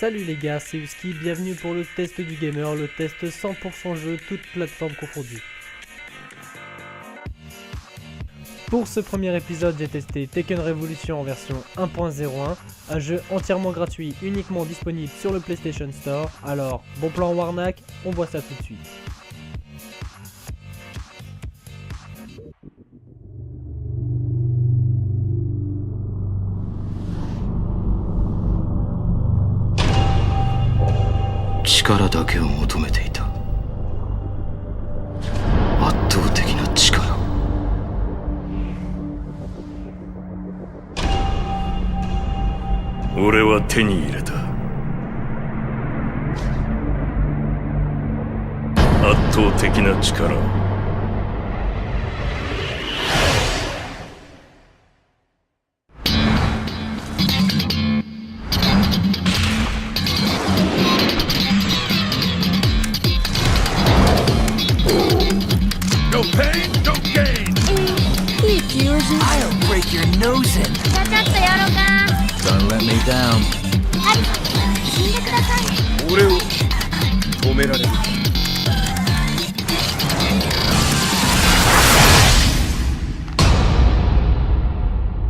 Salut les gars, c'est Husky, bienvenue pour le test du gamer, le test 100% jeu, toutes plateformes confondues. Pour ce premier épisode, j'ai testé Tekken Revolution en version 1.01, un jeu entièrement gratuit, uniquement disponible sur le PlayStation Store. Alors, bon plan Warnak, on voit ça tout de suite. No pain, no gain. I'll break your nose in. Don't let me down. 俺を止められる。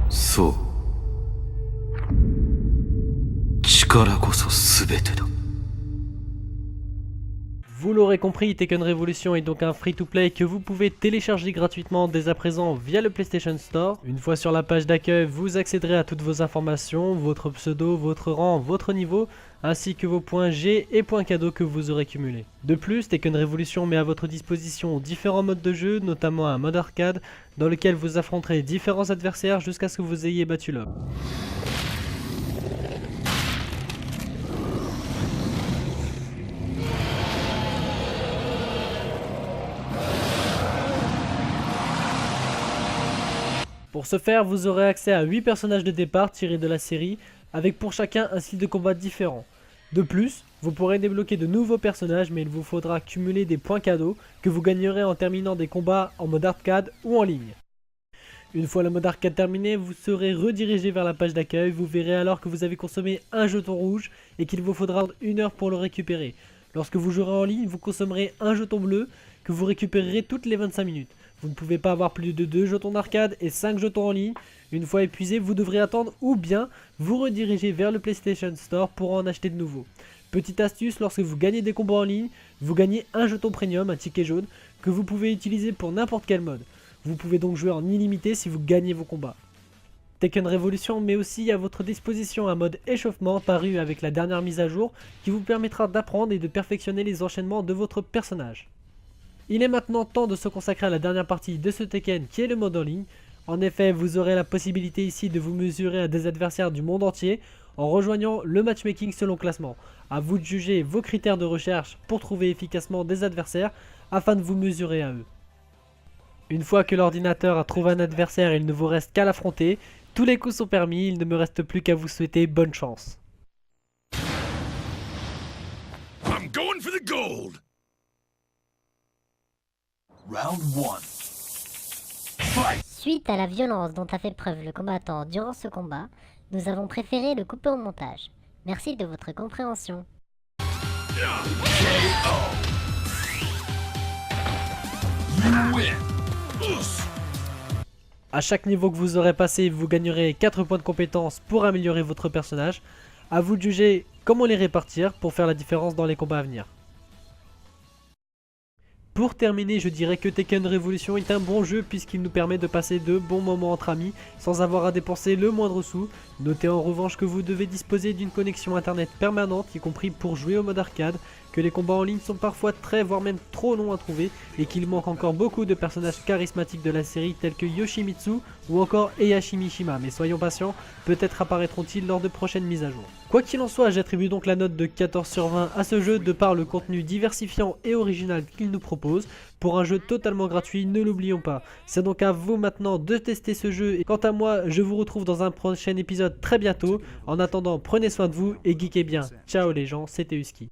そう。力こそ全てだ。 Vous l'aurez compris, Tekken Revolution est donc un free-to-play que vous pouvez télécharger gratuitement dès à présent via le PlayStation Store. Une fois sur la page d'accueil, vous accéderez à toutes vos informations, votre pseudo, votre rang, votre niveau, ainsi que vos points G et points cadeaux que vous aurez cumulés. De plus, Tekken Revolution met à votre disposition différents modes de jeu, notamment un mode arcade, dans lequel vous affronterez différents adversaires jusqu'à ce que vous ayez battu l'homme. Pour ce faire, vous aurez accès à 8 personnages de départ tirés de la série, avec pour chacun un style de combat différent. De plus, vous pourrez débloquer de nouveaux personnages, mais il vous faudra cumuler des points cadeaux que vous gagnerez en terminant des combats en mode arcade ou en ligne. Une fois le mode arcade terminé, vous serez redirigé vers la page d'accueil, vous verrez alors que vous avez consommé un jeton rouge et qu'il vous faudra 1 heure pour le récupérer. Lorsque vous jouerez en ligne, vous consommerez un jeton bleu que vous récupérerez toutes les 25 minutes. Vous ne pouvez pas avoir plus de 2 jetons d'arcade et 5 jetons en ligne. Une fois épuisé, vous devrez attendre ou bien vous rediriger vers le PlayStation Store pour en acheter de nouveaux. Petite astuce, lorsque vous gagnez des combats en ligne, vous gagnez un jeton premium, un ticket jaune, que vous pouvez utiliser pour n'importe quel mode. Vous pouvez donc jouer en illimité si vous gagnez vos combats. Tekken Revolution met aussi à votre disposition un mode échauffement paru avec la dernière mise à jour qui vous permettra d'apprendre et de perfectionner les enchaînements de votre personnage. Il est maintenant temps de se consacrer à la dernière partie de ce Tekken qui est le mode en ligne. En effet, vous aurez la possibilité ici de vous mesurer à des adversaires du monde entier en rejoignant le matchmaking selon classement. A vous de juger vos critères de recherche pour trouver efficacement des adversaires afin de vous mesurer à eux. Une fois que l'ordinateur a trouvé un adversaire, il ne vous reste qu'à l'affronter. Tous les coups sont permis, il ne me reste plus qu'à vous souhaiter bonne chance. I'm going for the gold. Round 1. Fight! Suite à la violence dont a fait preuve le combattant durant ce combat, nous avons préféré le couper au montage. Merci de votre compréhension. You win. A chaque niveau que vous aurez passé, vous gagnerez 4 points de compétence pour améliorer votre personnage. A vous de juger comment les répartir pour faire la différence dans les combats à venir. Pour terminer, je dirais que Tekken Revolution est un bon jeu puisqu'il nous permet de passer de bons moments entre amis sans avoir à dépenser le moindre sou. Notez en revanche que vous devez disposer d'une connexion internet permanente, y compris pour jouer au mode arcade, que les combats en ligne sont parfois très voire même trop longs à trouver et qu'il manque encore beaucoup de personnages charismatiques de la série tels que Yoshimitsu ou encore Heihachi Mishima, mais soyons patients, peut-être apparaîtront-ils lors de prochaines mises à jour. Quoi qu'il en soit, j'attribue donc la note de 14 sur 20 à ce jeu de par le contenu diversifiant et original qu'il nous propose. Pour un jeu totalement gratuit, ne l'oublions pas. C'est donc à vous maintenant de tester ce jeu et quant à moi, je vous retrouve dans un prochain épisode très bientôt. En attendant, prenez soin de vous et geekez bien. Ciao les gens, c'était Husky.